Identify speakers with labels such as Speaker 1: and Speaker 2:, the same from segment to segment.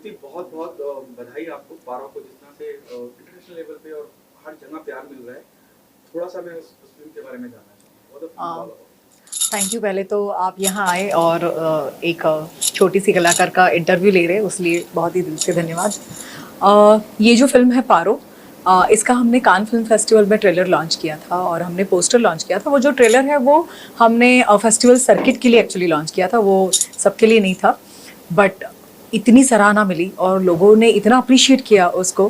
Speaker 1: कीर्ति बहुत बहुत बधाई आपको, पारो को जिस तरह से इंटरनेशनल लेवल पे और हर जगह प्यार मिल रहा है। थोड़ा सा मैं उस फिल्म के बारे में जानना चाहूँगा। What the film all about?
Speaker 2: Thank you. पहले तो आप यहाँ आए और एक छोटी सी कलाकार का इंटरव्यू ले रहे हैं, उसलिए बहुत ही दिल से धन्यवाद। ये जो फिल्म है पारो, इसका हमने कान फिल्म फेस्टिवल में ट्रेलर लॉन्च किया था और हमने पोस्टर लॉन्च किया था। वो जो ट्रेलर है वो हमने फेस्टिवल सर्किट के लिए एक्चुअली लॉन्च किया था, वो सबके लिए नहीं था। बट इतनी सराहना मिली और लोगों ने इतना अप्रिशिएट किया उसको।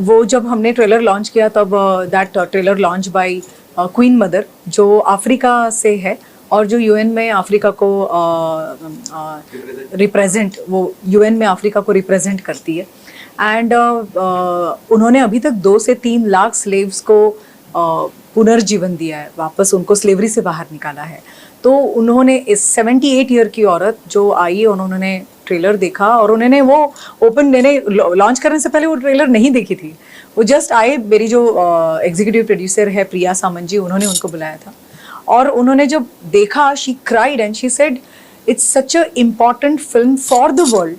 Speaker 2: वो जब हमने ट्रेलर लॉन्च किया तब that trailer launch by queen mother, जो अफ्रीका से है और जो यूएन में अफ्रीका को रिप्रेजेंट, वो यूएन में अफ्रीका को रिप्रेजेंट करती है। एंड उन्होंने अभी तक 2 से 3 लाख स्लेव्स को पुनर्जीवन दिया है, वापस उनको स्लेवरी से बाहर निकाला है। तो उन्होंने इस 78 ईयर की औरत जो आई, उन्होंने ट्रेलर देखा और उन्होंने वो ओपन मैंने लॉन्च करने से पहले वो ट्रेलर नहीं देखी थी। वो जस्ट आए, मेरी जो एग्जीक्यूटिव प्रोड्यूसर है प्रिया सामंत जी, उन्होंने उनको बुलाया था और उन्होंने जब देखा, she cried and she said it's such a important film for the world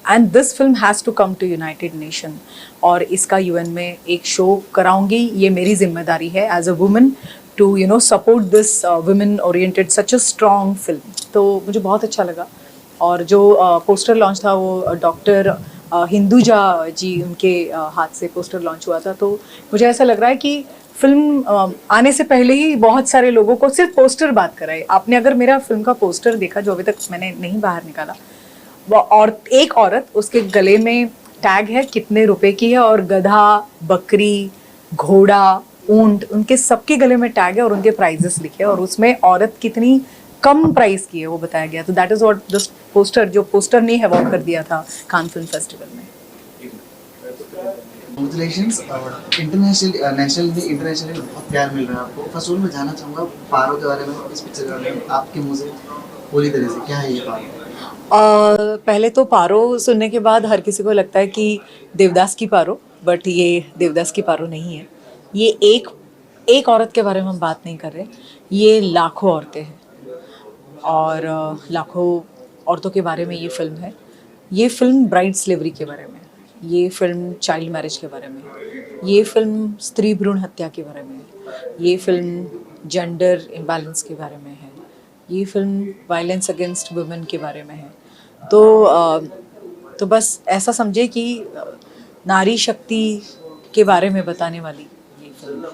Speaker 2: and this film has to come to United Nation. और इसका यूएन में एक शो कराऊंगी, ये मेरी जिम्मेदारी है as a woman to support this women oriented such a strong film. तो मुझे बहुत अच्छा लगा। और जो पोस्टर लॉन्च था वो डॉक्टर हिंदुजा जी, उनके हाथ से पोस्टर लॉन्च हुआ था। तो मुझे ऐसा लग रहा है कि फिल्म आने से पहले ही बहुत सारे लोगों को सिर्फ पोस्टर बात कराए। आपने अगर मेरा फिल्म का पोस्टर देखा, जो अभी तक मैंने नहीं बाहर निकाला, और एक औरत, उसके गले में टैग है कितने रुपए की है, और गधा, बकरी, घोड़ा, ऊंट, उनके सबके गले में टैग है और उनके प्राइजेस लिखे हैं और उसमें औरत कितनी कम प्राइस की है वो बताया गया। तो that is what the poster, जो पोस्टर ने अवार्ड कर दिया था कान फिल्म फेस्टिवल में।
Speaker 3: कंग्रेचुलेशंस। और इंटरनेशनल नेशनल भी इंटरनेशनली बहुत प्यार मिल रहा है आपको। फर्स्ट ऑफ ऑल मैं जानना चाहूँगा पारो के बारे में, इस पिक्चर के बारे में आपके मुंह से पूरी तरह से क्या है ये पारो?
Speaker 2: पहले तो पारो सुनने के बाद हर किसी को लगता है कि देवदास की पारो, बट ये देवदास की पारो नहीं है। ये एक एक औरत के बारे में हम बात नहीं कर रहे, ये लाखों औरतें हैं और लाखों औरतों के बारे में ये फिल्म है। ये फिल्म ब्राइड स्लेवरी के बारे में है, ये फिल्म चाइल्ड मैरिज के बारे में है, ये फिल्म स्त्री भ्रूण हत्या के बारे में है, ये फिल्म जेंडर इम्बैलेंस के बारे में है, ये फिल्म वायलेंस अगेंस्ट वुमेन के बारे में है। तो बस ऐसा समझे कि नारी शक्ति के बारे में बताने वाली ये फिल्म है।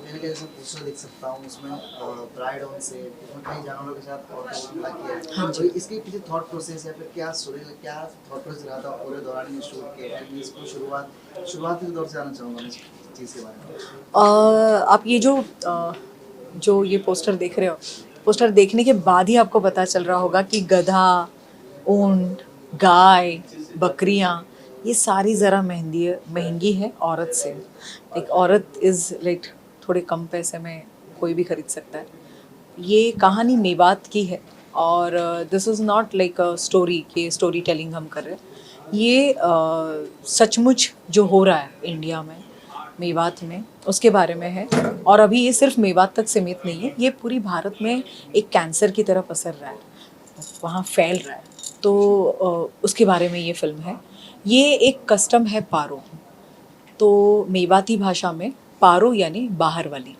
Speaker 3: मैंने कैसे पोस्टर देख सकता हूँ उसमें ब्राइड ऑन से उसमें कई जानवरों के साथ और हमला किया है।
Speaker 2: हाँ
Speaker 3: तो इसके पीछे थॉट प्रोसेस या फिर क्या स्टोरी, क्या थॉट प्रोसेस रहा था पूरे दौरान ये शूट के? एंड इसको शुरुआत के दौर से आना चाहूँगा मैं इस चीज़ के बारे में।
Speaker 2: आप ये जो ये पोस्टर देख रहे हो, पोस्टर देखने के बाद ही आपको पता चल रहा होगा कि गधा, ऊंट, गाय, बकरियां, ये सारी ज़रा महंगी है औरत से। एक औरत इज़ लाइक थोड़े कम पैसे में कोई भी खरीद सकता है। ये कहानी मेवात की है और this is not like a story कि स्टोरी टेलिंग हम कर रहे हैं। ये सचमुच जो हो रहा है इंडिया में, मेवात में, उसके बारे में है। और अभी ये सिर्फ मेवात तक सीमित नहीं है, ये पूरी भारत में एक कैंसर की तरह पसर रहा है, वहाँ फैल रहा है। तो उसके बारे में ये फिल्म है। ये एक कस्टम है पारो। तो मेवाती भाषा में पारो यानी बाहर वाली,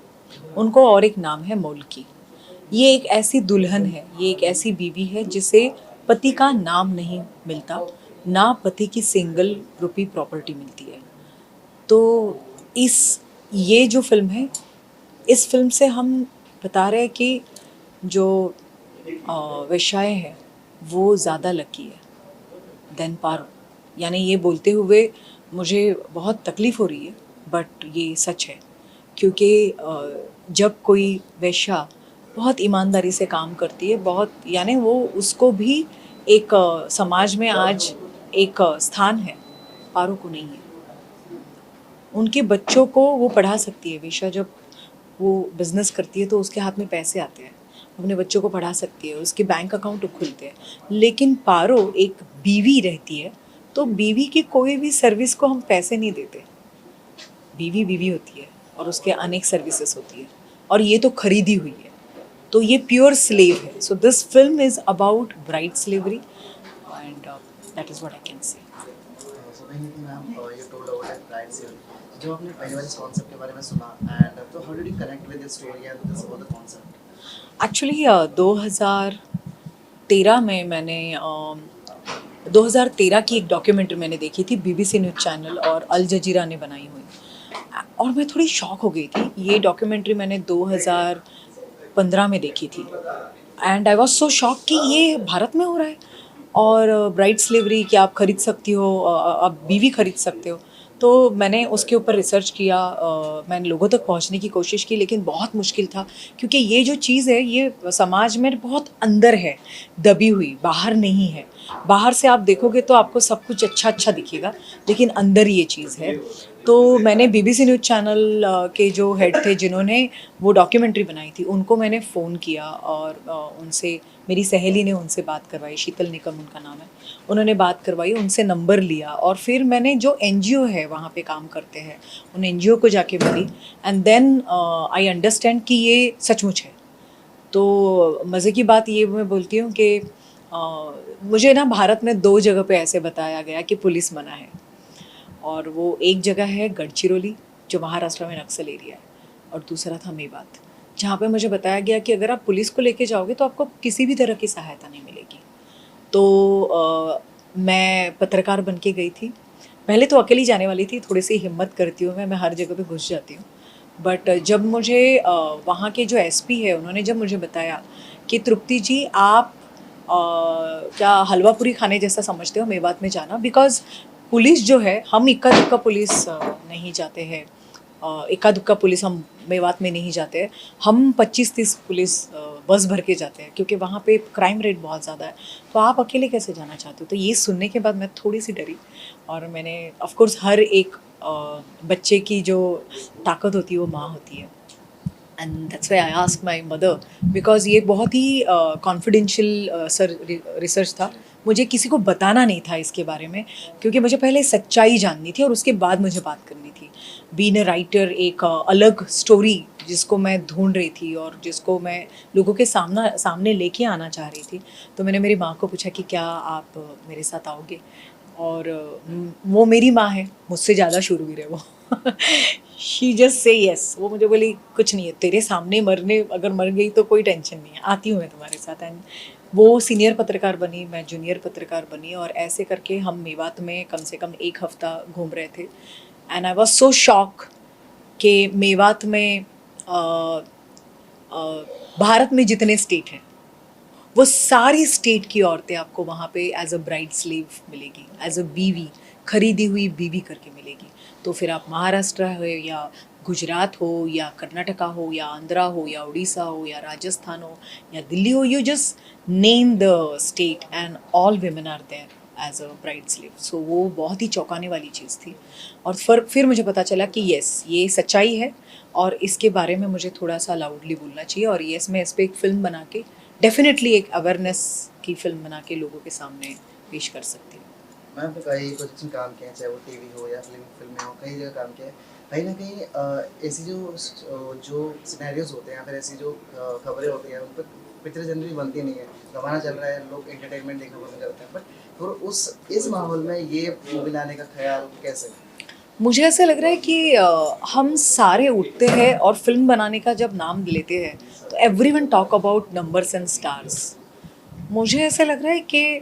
Speaker 2: उनको और एक नाम है मोलकी। ये एक ऐसी दुल्हन है, ये एक ऐसी बीवी है जिसे पति का नाम नहीं मिलता, ना पति की सिंगल रुपी प्रॉपर्टी मिलती है। तो ये जो फिल्म है, इस फिल्म से हम बता रहे हैं कि जो वेश्याएं हैं वो ज़्यादा लकी है देन पारो। यानी ये बोलते हुए मुझे बहुत तकलीफ़ हो रही है, बट ये सच है। क्योंकि जब कोई वेश्या बहुत ईमानदारी से काम करती है, बहुत, यानी वो उसको भी एक समाज में आज एक स्थान है, पारो को नहीं है। उनके बच्चों को वो पढ़ा सकती है। वेश्या जब वो बिज़नेस करती है तो उसके हाथ में पैसे आते हैं, अपने बच्चों को पढ़ा सकती है, उसके बैंक अकाउंट खुलते हैं। लेकिन पारो एक बीवी रहती है, तो बीवी की कोई भी सर्विस को हम पैसे नहीं देते। बीवी बीवी होती है और उसके अनेक सर्विसेज होती है, और ये तो खरीदी हुई है, तो ये प्योर स्लेव है। So this film is about bride slavery and that is what I can say.
Speaker 3: So basically, ma'am, you told about that bride sale. जो आपने पहली बार इस कॉन्सेप्ट के बारे में सुना and तो how did you connect with this story and this whole concept?
Speaker 2: Actually 2013 में मैंने 2013 की एक डॉक्यूमेंट्री मैंने देखी थी बीबीसी न्यूज़ चैनल और अल जजीरा ने बनाई हुई, और मैं थोड़ी शॉक हो गई थी. ये डॉक्यूमेंट्री मैंने 2015 में देखी थी and I was so shock कि ये भारत में हो रहा है और ब्राइड स्लेवरी कि आप खरीद सकती हो, आप बीवी खरीद सकते हो. तो मैंने उसके ऊपर रिसर्च किया, मैंने लोगों तक पहुंचने की कोशिश की, लेकिन बहुत मुश्किल था क्योंकि ये जो चीज़ है ये समाज में बहुत अंदर है, दबी हुई, बाहर नहीं है. बाहर से आप देखोगे तो आपको सब कुछ अच्छा अच्छा दिखेगा, लेकिन अंदर ये चीज़ है. तो मैंने बीबीसी न्यूज़ चैनल के जो हेड थे जिन्होंने वो डॉक्यूमेंट्री बनाई थी, उनको मैंने फ़ोन किया और उनसे, मेरी सहेली ने उनसे बात करवाई, शीतल निकम उनका नाम है, उन्होंने बात करवाई, उनसे नंबर लिया और फिर मैंने जो एनजीओ है वहाँ पे काम करते हैं उन एनजीओ को जाके मिली एंड देन आई अंडरस्टैंड कि ये सचमुच है. तो मज़े की बात ये मैं बोलती हूँ कि मुझे ना भारत में 2 जगह पे ऐसे बताया गया कि पुलिस मना है, और वो एक जगह है गढ़चिरौली जो महाराष्ट्र में नक्सल एरिया है, और दूसरा था मेवात, जहाँ पे मुझे बताया गया कि अगर आप पुलिस को लेके जाओगे तो आपको किसी भी तरह की सहायता नहीं मिलेगी. तो मैं पत्रकार बन के गई थी. पहले तो अकेली जाने वाली थी, थोड़ी सी हिम्मत करती हूँ मैं हर जगह पे घुस जाती हूँ. बट जब मुझे वहाँ के जो एसपी है उन्होंने जब मुझे बताया कि तृप्ति जी आप क्या हलवा पूरी खाने जैसा समझते हो मेवात में जाना, बिकॉज पुलिस जो है, हम इक्का दुक्का पुलिस नहीं जाते हैं, इक्का दुक्का पुलिस हम मेवात में नहीं जाते हैं, हम 25-30 पुलिस बस भर के जाते हैं क्योंकि वहाँ पे क्राइम रेट बहुत ज़्यादा है. तो आप अकेले कैसे जाना चाहते हो? तो ये सुनने के बाद मैं थोड़ी सी डरी, और मैंने ऑफ कोर्स हर एक बच्चे की जो ताकत होती है वो माँ होती है, and that's why I ask my mother, because ये बहुत ही कॉन्फिडेंशियल रिसर्च था. मुझे किसी को बताना नहीं था इसके बारे में क्योंकि मुझे पहले सच्चाई जाननी थी और उसके बाद मुझे बात करनी थी. बीइंग अ राइटर एक अलग स्टोरी जिसको मैं ढूंढ रही थी और जिसको मैं लोगों के सामने लेके आना चाह रही थी. तो मैंने मेरी माँ को पूछा कि क्या आप मेरे साथ आओगे, और वो मेरी माँ है, मुझसे ज़्यादा शूरवीर है वो. She just say yes. वो मुझे बोली कुछ नहीं है, तेरे सामने मरने अगर मर गई तो कोई टेंशन नहीं है, आती हूँ मैं तुम्हारे साथ. एंड वो सीनियर पत्रकार बनी, मैं जूनियर पत्रकार बनी, और ऐसे करके हम मेवात में कम से कम 1 हफ्ता घूम रहे थे. And I was so shock कि मेवात में भारत में जितने स्टेट हैं वो सारी स्टेट की औरतें आपको वहाँ पे एज अ ब्राइड स्लीव मिलेगी, एज अ बीवी, खरीदी हुई बीवी करके मिलेगी. तो फिर आप महाराष्ट्र हो या गुजरात हो या कर्नाटका हो या आंध्रा हो या उड़ीसा हो या राजस्थान हो या दिल्ली हो, you just name the state and all women are there as a bride sleeve. So वो बहुत ही चौंकाने वाली चीज़ थी. और फिर मुझे पता चला कि येस ये सच्चाई है और इसके बारे में मुझे थोड़ा सा लाउडली बोलना चाहिए. और येस मैं इस पर एक फ़िल्म बना के, डेफिनेटली एक अवेयरनेस की फ़िल्म बना के लोगों के सामने पेश कर सकती हूँ.
Speaker 3: मैं तो कई प्रोजेक्ट्स में काम किया है, चाहे वो टीवी हो या फिल्में हो, कई जगह काम किया है. कहीं ना कहीं ऐसी जो सिनेरियोज होते हैं या फिर ऐसी जो खबरें होती हैं उन पर पिक्चर जनरली बनती नहीं है. ज़माना चल रहा है, लोग एंटरटेनमेंट देखना पसंद करते हैं, बट और इस माहौल में ये मूवी लाने का ख्याल कैसे?
Speaker 2: मुझे ऐसा लग रहा है कि हम सारे उठते हैं और फिल्म बनाने का जब नाम लेते हैं तो everyone talk about numbers and stars. मुझे ऐसा लग रहा है कि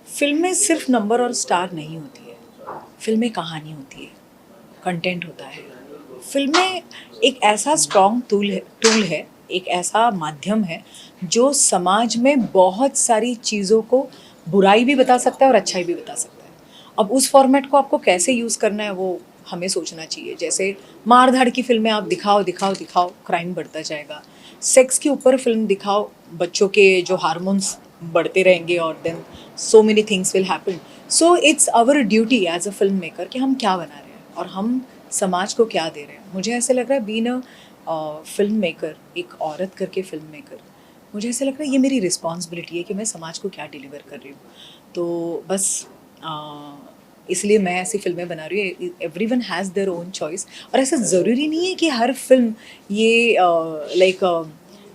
Speaker 2: फिल्में सिर्फ नंबर और स्टार नहीं होती है, फिल्में कहानी होती है, कंटेंट होता है. फिल्में एक ऐसा स्ट्रॉन्ग टूल है, एक ऐसा माध्यम है जो समाज में बहुत सारी चीज़ों को बुराई भी बता सकता है और अच्छाई भी बता सकता है. अब उस फॉर्मेट को आपको कैसे यूज़ करना है वो हमें सोचना चाहिए. जैसे मार धाड़ की फिल्में आप दिखाओ, क्राइम बढ़ता जाएगा. सेक्स के ऊपर फिल्म दिखाओ, बच्चों के जो हार्मोन्स बढ़ते रहेंगे और then so many things will happen. So it's our duty as a film maker कि हम क्या बना रहे हैं और हम समाज को क्या दे रहे हैं. मुझे ऐसे लग रहा है बीइंग अ फिल्म मेकर, एक औरत करके फिल्म मेकर, मुझे ऐसे लग रहा है ये मेरी रिस्पॉन्सिबिलिटी है कि मैं समाज को क्या डिलीवर कर रही हूँ. तो बस इसलिए मैं ऐसी फिल्में बना रही हूँ. Everyone has their own choice, और ऐसा ज़रूरी नहीं है कि हर फिल्म ये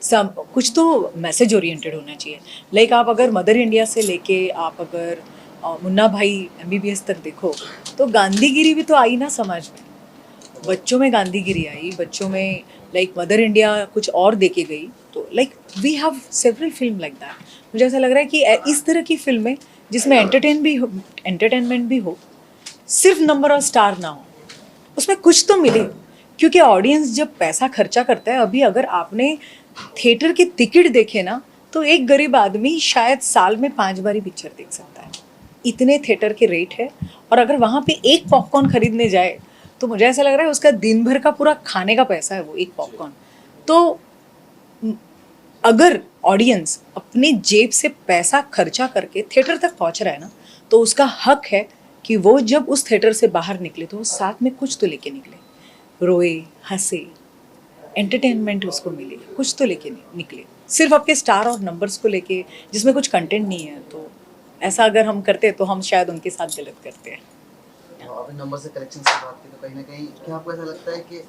Speaker 2: सब कुछ तो मैसेज ओरिएंटेड होना चाहिए. लाइक आप अगर मदर इंडिया से लेके आप अगर मुन्ना भाई MBBS तक देखो, तो गांधीगिरी भी तो आई ना समाज में। बच्चों में गांधीगिरी आई, बच्चों में लाइक मदर इंडिया कुछ और देके गई, तो like we have several film like that. मुझे ऐसा लग रहा है कि इस तरह की फिल्में जिसमें एंटरटेनमेंट भी हो, सिर्फ नंबर और स्टार ना हो, उसमें कुछ तो मिले। क्योंकि ऑडियंस जब पैसा खर्चा करता है, अभी अगर आपने थिएटर की टिकट देखे ना, तो एक गरीब आदमी शायद साल में 5 बार ही पिक्चर देख सकता है, इतने थिएटर के रेट है। और अगर वहाँ पे एक पॉपकॉर्न खरीदने जाए, तो मुझे ऐसा लग रहा है उसका दिन भर का पूरा खाने का पैसा है वो एक पॉपकॉर्न। तो अगर ऑडियंस अपने जेब से पैसा खर्चा करके थिएटर तक पहुंच रहा है ना, तो उसका हक है कि वो जब उस थिएटर से बाहर निकले तो वो साथ में कुछ तो लेके निकले, रोए, हंसे, एंटरटेनमेंट उसको मिले, कुछ तो लेके निकले। सिर्फ आपके स्टार और नंबर्स को लेके जिसमें कुछ कंटेंट नहीं है, तो ऐसा अगर हम करते तो हम शायद उनके साथ गलत करते हैं।
Speaker 3: आपने नंबर से कलेक्शंस की बात की, तो कहीं ना कहीं क्या आपको ऐसा लगता है कि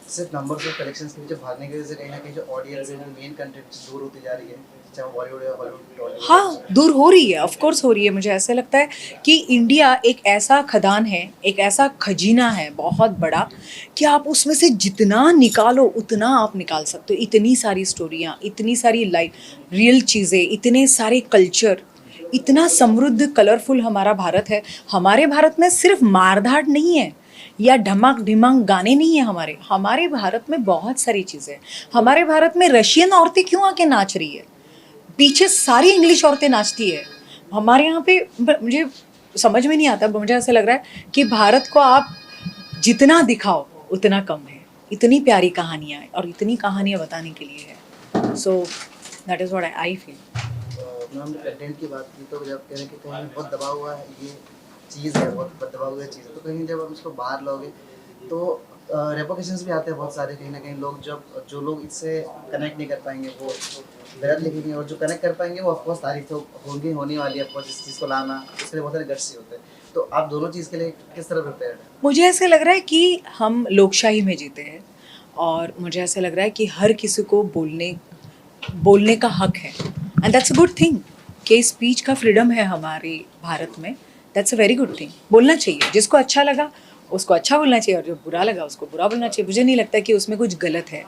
Speaker 3: सिर्फ नंबर्स और कलेक्शंस के पीछे भागने की वजह से कहीं ना कहीं जो ऑडियंस है वो मेन कंटेंट से दूर होती जा रही है, चाहे वो बॉलीवुड या हॉलीवुड?
Speaker 2: हाँ, दूर हो रही है, ऑफ कोर्स हो रही है। मुझे ऐसा लगता है कि इंडिया एक ऐसा खदान है, एक ऐसा खजीना है बहुत बड़ा, कि आप उसमें से जितना निकालो उतना आप निकाल सकते हो। इतनी सारी स्टोरियाँ, इतनी सारी लाइफ रियल चीज़ें, इतने सारे कल्चर, इतना समृद्ध कलरफुल हमारा भारत है। हमारे भारत में सिर्फ मारधाड़ नहीं है या ढमाक ढिमाक गाने नहीं है। हमारे भारत में बहुत सारी चीज़ें हैं। हमारे भारत में रशियन औरतें क्यों आके नाच रही है, पीछे सारी इंग्लिश औरतें नाचती है। हमारे यहाँ पे मुझे समझ में नहीं आता, मुझे ऐसा लग रहा है कि भारत को आप जितना दिखाओ उतना कम है। इतनी प्यारी कहानियाँ हैं और इतनी कहानियाँ बताने के लिए है। So that is what I feel.
Speaker 3: Ma'am content की बात की, तो जब कह रहे हैं कि कहीं बहुत दबा हुआ है ये चीज़ है, बहुत दबा हुआ चीज़ है, तो कहीं जब हम इसको बाहर लाओगे तो रेपोकेशंस भी आते हैं बहुत सारे। कहीं ना कहीं लोग जो लोग इससे कनेक्ट नहीं कर पाएंगे वो गलत लिखेंगे, और जो कनेक्ट कर पाएंगे वो ऑफकोर्स तारीफ तो होने वाली है। ऑफकोर्स इस चीज़ को लाना, इसके लिए बहुत सारे गट्स होते हैं। तो आप दोनों चीज़ के लिए किस तरह प्रिपेयर्ड हैं?
Speaker 2: मुझे ऐसे लग रहा है कि हम लोकशाही में जीते हैं, और मुझे ऐसा लग रहा है कि हर किसी को बोलने का हक है, and that's a good thing कि स्पीच का फ्रीडम है हमारे भारत में। That's a very good thing. बोलना चाहिए, जिसको अच्छा लगा उसको अच्छा बोलना चाहिए, और जो बुरा लगा उसको बुरा बोलना चाहिए। मुझे नहीं लगता कि उसमें कुछ गलत है।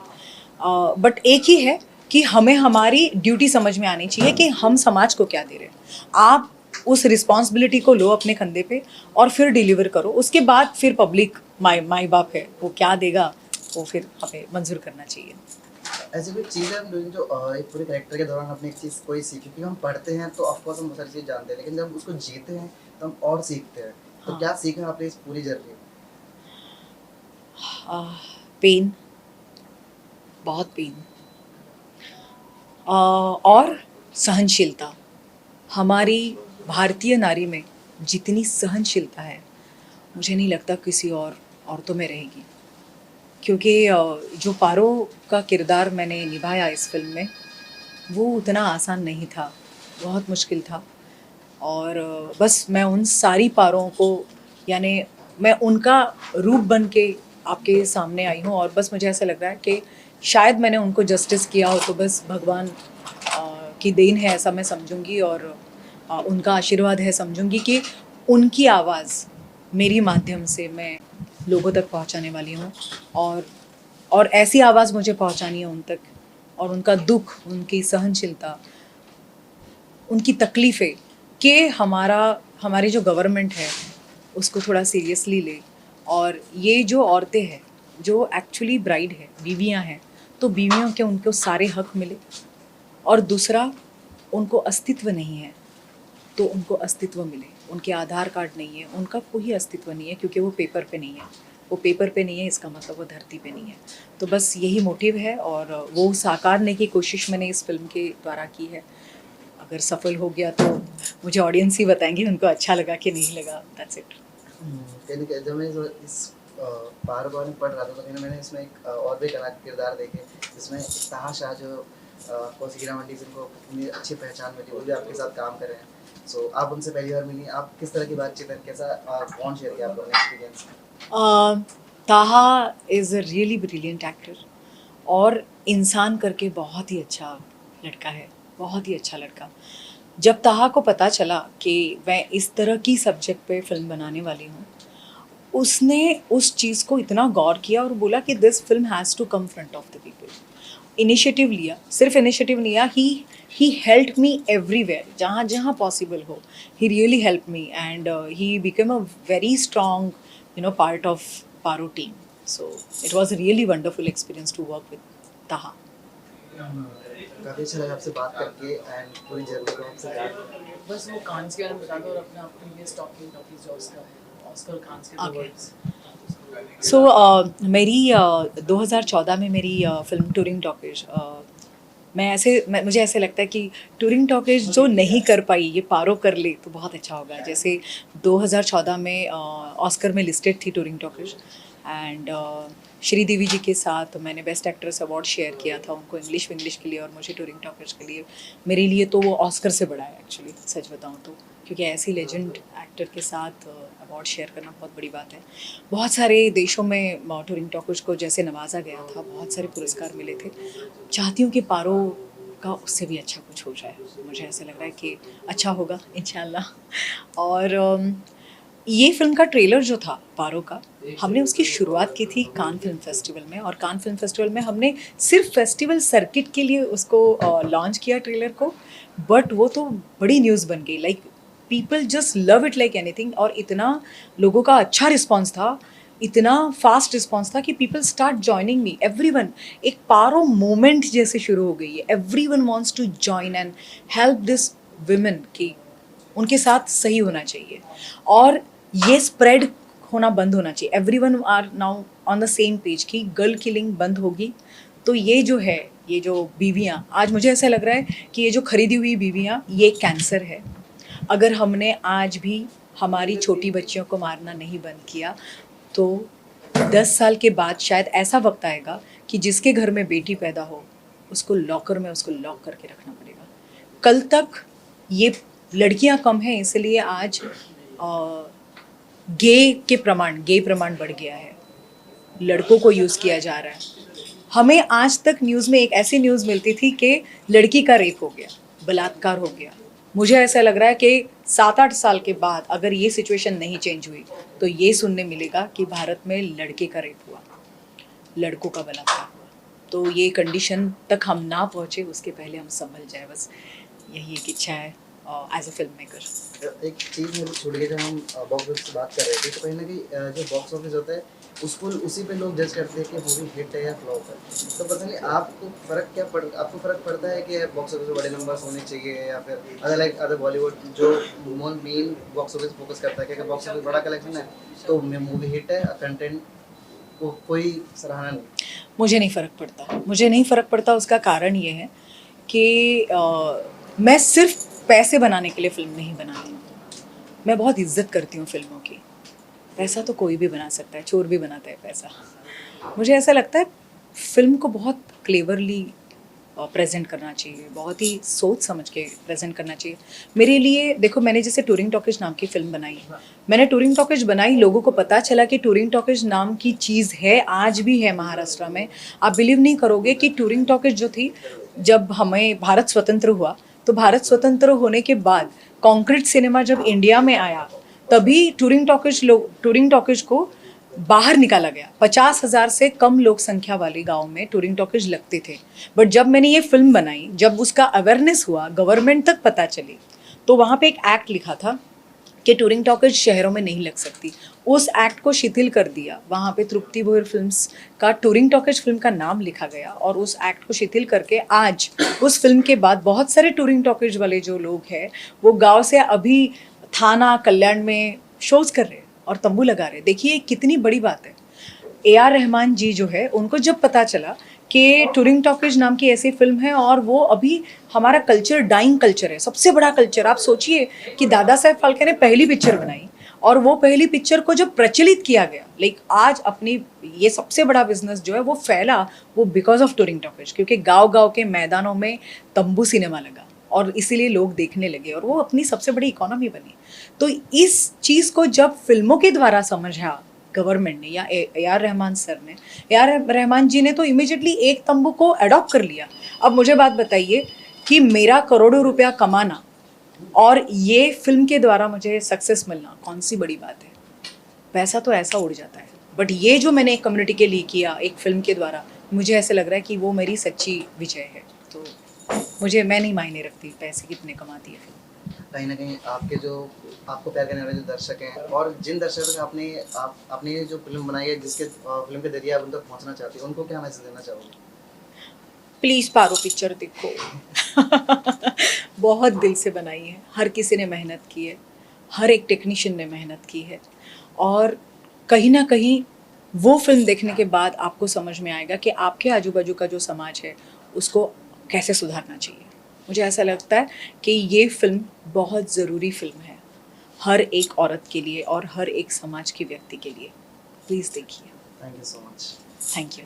Speaker 2: बट एक ही है कि हमें हमारी ड्यूटी समझ में आनी चाहिए कि हम समाज को क्या दे रहे हैं। आप उस रिस्पॉन्सिबिलिटी को लो अपने कंधे पे और फिर डिलीवर करो। उसके बाद फिर पब्लिक माई बाप है, वो क्या देगा वो फिर हमें मंजूर करना चाहिए।
Speaker 3: ऐसी कोई चीज़ है डूइंग जो एक पूरे कैरेक्टर के दौरान अपनी एक चीज़ कोई सीखी? क्योंकि हम पढ़ते हैं तो ऑफकोर्स हम बहुत सारी चीज़ जानते हैं, लेकिन जब उसको जीते हैं तो हम और सीखते हैं। तो
Speaker 2: हाँ।
Speaker 3: क्या सीखा आपने इस पूरी जर्नी में?
Speaker 2: पेन, बहुत पेन, और सहनशीलता। हमारी भारतीय नारी में जितनी सहनशीलता है, मुझे नहीं लगता किसी और औरतों में रहेगी। क्योंकि जो पारो का किरदार मैंने निभाया इस फिल्म में, वो उतना आसान नहीं था, बहुत मुश्किल था। और बस मैं उन सारी पारों को, यानी मैं उनका रूप बन के आपके सामने आई हूँ, और बस मुझे ऐसा लग रहा है कि शायद मैंने उनको जस्टिस किया हो, तो बस भगवान की देन है ऐसा मैं समझूंगी, और उनका आशीर्वाद है समझूंगी कि उनकी आवाज़ मेरी माध्यम से मैं लोगों तक पहुंचाने वाली हूँ। और ऐसी आवाज़ मुझे पहुंचानी है उन तक, और उनका दुख, उनकी सहनशीलता, उनकी तकलीफ़ें, कि हमारी जो गवर्नमेंट है उसको थोड़ा सीरियसली ले। और ये जो औरतें हैं जो एक्चुअली ब्राइड है, बीवियां हैं, तो बीवियों के उनको सारे हक मिले। और दूसरा, उनको अस्तित्व नहीं है तो उनको अस्तित्व मिले। उनके आधार कार्ड नहीं है, उनका कोई अस्तित्व नहीं है, क्योंकि वो पेपर पे नहीं है। वो पेपर पे नहीं है, इसका मतलब वो धरती पे नहीं है। तो बस यही मोटिव है, और वो साकारने की कोशिश मैंने इस फिल्म के द्वारा की है। अगर सफल हो गया तो मुझे ऑडियंस ही बताएंगे उनको अच्छा लगा कि नहीं लगा। That's it.
Speaker 3: कहीं जब मैं इस बार बार पढ़ रहा था, तो कहीं मैंने इसमें एक और भी किरदार देखे, जिसमें ताहा शाह जो हीरा मंडी से उनको इतनी अच्छी पहचान मिली, वो भी आपके साथ काम कर रहे हैं। सो आप उनसे पहली बार मिली, आप किस तरह की बातचीत है, कैसा बॉन्ड शेयर किया आप लोगों ने एक्सपीरियंस?
Speaker 2: ताहा is a really brilliant actor, और इंसान करके बहुत ही अच्छा लड़का है, बहुत ही अच्छा लड़का। जब ताहा को पता चला कि मैं इस तरह की सब्जेक्ट पे फिल्म बनाने वाली हूँ, उसने उस चीज़ को इतना गौर किया और बोला कि this film has to come front of the people. Initiative लिया, सिर्फ इनिशिएटिव लिया, ही हेल्प मी एवरीवेयर, जहाँ जहाँ पॉसिबल हो, he really help me and he become a very strong part of Paro team. So it was a really wonderful experience to work with Taha.
Speaker 3: काफ़ी अच्छा लगा आपसे बात करके एंड पूरी जर्नी को आपसे जान।
Speaker 4: बस वो कांस के बारे में बता दो और अपना प्रीवियस टॉपिक जो उसका है ऑस्कर कांस के
Speaker 2: Okay.
Speaker 4: अवार्ड्स।
Speaker 2: सो मेरी 2014 में मेरी फिल्म टूरिंग टॉकीज, मुझे ऐसे लगता है कि टूरिंग टॉकीज जो नहीं कर पाई ये पारो कर ले तो बहुत अच्छा होगा। जैसे 2014 में ऑस्कर में लिस्टेड थी टूरिंग टॉकीज एंड श्रीदेवी जी के साथ मैंने बेस्ट एक्ट्रेस अवार्ड शेयर किया था उनको इंग्लिश के लिए और मुझे टूरिंग टॉकीज के लिए। मेरे लिए तो वो ऑस्कर से बड़ा है एक्चुअली, सच बताऊँ तो, क्योंकि ऐसी लेजेंड एक्टर के साथ अवार्ड शेयर करना बहुत बड़ी बात है। बहुत सारे देशों में टूरिंग टॉकीज को जैसे नवाजा गया था, बहुत सारे पुरस्कार मिले थे। चाहती हूँ कि पारो का उससे भी अच्छा कुछ हो जाए, मुझे ऐसा लग रहा है कि अच्छा होगा इंशाल्लाह। और ये फिल्म का ट्रेलर जो था पारो का, हमने उसकी शुरुआत की थी कान फिल्म फेस्टिवल में, और कान फिल्म फेस्टिवल में हमने सिर्फ फेस्टिवल सर्किट के लिए उसको लॉन्च किया ट्रेलर को, बट वो तो बड़ी न्यूज़ बन गई। Like people just love it like anything, और इतना लोगों का अच्छा रिस्पॉन्स था, इतना फास्ट रिस्पॉन्स था कि people start joining me, everyone. एक पारो मोमेंट जैसे शुरू हो गई है, everyone wants to join and help this women कि उनके साथ सही होना चाहिए और ये स्प्रेड होना बंद होना चाहिए। Everyone are now on the same page कि गर्ल किलिंग बंद होगी तो ये जो है, ये जो बीवियाँ, आज मुझे ऐसा लग रहा है कि ये जो खरीदी हुई बीवियाँ ये कैंसर है। अगर हमने आज भी हमारी छोटी बच्चियों को मारना नहीं बंद किया तो 10 साल के बाद शायद ऐसा वक्त आएगा कि जिसके घर में बेटी पैदा हो उसको लॉकर में उसको लॉक करके रखना पड़ेगा। कल तक ये लड़कियां कम हैं, इसलिए आज गे प्रमाण बढ़ गया है, लड़कों को यूज़ किया जा रहा है। हमें आज तक न्यूज़ में एक ऐसी न्यूज़ मिलती थी कि लड़की का रेप हो गया, बलात्कार हो गया। मुझे ऐसा लग रहा है कि 7-8 साल के बाद अगर ये सिचुएशन नहीं चेंज हुई तो ये सुनने मिलेगा कि भारत में लड़के का रेप हुआ, लड़कों का बलात्कार हुआ। तो ये कंडीशन तक हम ना पहुँचे उसके पहले हम संभल जाए, बस यही एक इच्छा है एज अ फिल्म मेकर।
Speaker 3: एक चीज़ मुझे छूट गई, जब हम बॉक्स ऑफिस से बात कर रहे थे तो कहीं ना कहीं जो बॉक्स ऑफिस होता है उसको उसी पे लोग जज करते हैं कि मूवी हिट है या फ्लॉप है। तो पता नहीं आपको आपको फ़र्क पड़ता है कि बॉक्स ऑफिस में बड़े नंबर्स होने चाहिए या फिर अदर बॉलीवुड जो मेन बॉक्स ऑफिस फोकस करता है कि अगर बॉक्स ऑफिस बड़ा कलेक्शन है तो मूवी हिट है, कंटेंट को कोई सराहना नहीं?
Speaker 2: मुझे नहीं फ़र्क पड़ता। उसका कारण ये है कि मैं सिर्फ पैसे बनाने के लिए फ़िल्म नहीं बना रही हूँ। मैं बहुत इज्जत करती हूँ फिल्मों की। पैसा तो कोई भी बना सकता है, चोर भी बनाता है पैसा। मुझे ऐसा लगता है फिल्म को बहुत क्लेवरली प्रेजेंट करना चाहिए, बहुत ही सोच समझ के प्रेजेंट करना चाहिए। मेरे लिए देखो, मैंने जैसे टूरिंग टॉकीज नाम की फ़िल्म बनाई, मैंने टूरिंग टॉकीज बनाई, लोगों को पता चला कि टूरिंग टॉकीज नाम की चीज़ है, आज भी है महाराष्ट्र में। आप बिलीव नहीं करोगे कि टूरिंग टॉकीज जो थी, जब हमें भारत स्वतंत्र हुआ तो भारत स्वतंत्र होने के बाद कॉन्क्रीट सिनेमा जब इंडिया में आया तभी टूरिंग टॉकीज को बाहर निकाला गया। 50,000 से कम लोक संख्या वाले गांव में टूरिंग टॉकीज लगते थे। बट जब मैंने ये फिल्म बनाई, जब उसका अवेयरनेस हुआ, गवर्नमेंट तक पता चली, तो वहाँ पे एक एक्ट लिखा था कि टूरिंग टॉकीज शहरों में नहीं लग सकती। उस एक्ट को शिथिल कर दिया, वहाँ पे तृप्ति भोयर फिल्म्स का टूरिंग टॉकीज फिल्म का नाम लिखा गया और उस एक्ट को शिथिल करके आज उस फिल्म के बाद बहुत सारे टूरिंग टॉकीज वाले जो लोग हैं वो गाँव से अभी थाना कल्याण में शोज कर रहे हैं और तंबू लगा रहे हैं। देखिए कितनी बड़ी बात है। AR रहमान जी जो है, उनको जब पता चला कि टूरिंग टॉकीज नाम की ऐसी फिल्म है और वो अभी हमारा कल्चर डाइंग कल्चर है, सबसे बड़ा कल्चर। आप सोचिए कि दादा साहेब फाल्के ने पहली पिक्चर बनाई और वो पहली पिक्चर को जब प्रचलित किया गया, लाइक आज अपनी ये सबसे बड़ा बिजनेस जो है वो फैला, वो बिकॉज ऑफ टूरिंग टॉकीज, क्योंकि गाँव के मैदानों में तंबू सिनेमा लगा और इसीलिए लोग देखने लगे और वो अपनी सबसे बड़ी इकोनॉमी बनी। तो इस चीज़ को जब फिल्मों के द्वारा समझा गवर्नमेंट ने या AR रहमान सर ने, AR रहमान जी ने तो इमीडिएटली एक तंबू को अडॉप्ट कर लिया। अब मुझे बात बताइए कि मेरा करोड़ों रुपया कमाना और ये फिल्म के द्वारा मुझे सक्सेस मिलना कौन सी बड़ी बात है, पैसा तो ऐसा उड़ जाता है, बट ये जो मैंने एक कम्युनिटी के लिए किया एक फिल्म के द्वारा, मुझे ऐसे लग रहा है कि वो मेरी सच्ची विजय है। तो मैं नहीं मायने रखती पैसे कितने कमाती है फिल्म।
Speaker 3: कहीं ना कहीं आपके जो आपको प्यार करने वाले जो दर्शक हैं और जिन दर्शकों तक आपने जो फिल्म बनाई है, जिसके फिल्म के जरिए आप उन तक पहुंचना चाहते हो, उनको क्या मैसेज देना चाहोगे?
Speaker 2: प्लीज़ पारो पिक्चर देखो। बहुत दिल से बनाई है, हर किसी ने मेहनत की है, हर एक टेक्नीशियन ने मेहनत की है, और कहीं ना कहीं वो फिल्म देखने के बाद आपको समझ में आएगा कि आपके आजू बाजू का जो समाज है उसको कैसे सुधारना चाहिए। मुझे ऐसा लगता है कि ये फिल्म बहुत ज़रूरी फिल्म है हर एक औरत के लिए और हर एक समाज के व्यक्ति के लिए। प्लीज़ देखिए।
Speaker 3: Thank you so much.
Speaker 2: Thank you.